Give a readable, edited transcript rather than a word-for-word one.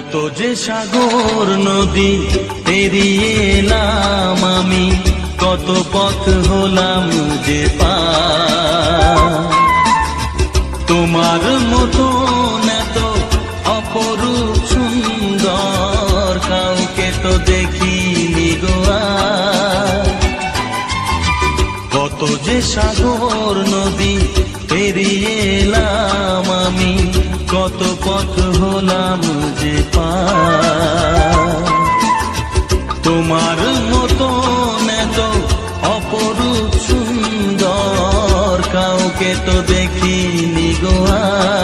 কত যে সাগর নদী পেরিয়ে এলাম আমি, কত পথ হলাম যে পার। তোমার মতো এত অপরূপ সুন্দর কাউকে তো দেখিনি গো আর। কত যে সাগর নদী পেরিয়ে এলাম আমি, কত পথ হলাম যে পার। তোমার মতো এত অপরূপ সুন্দর কাউকে তো দেখিনি গো আর।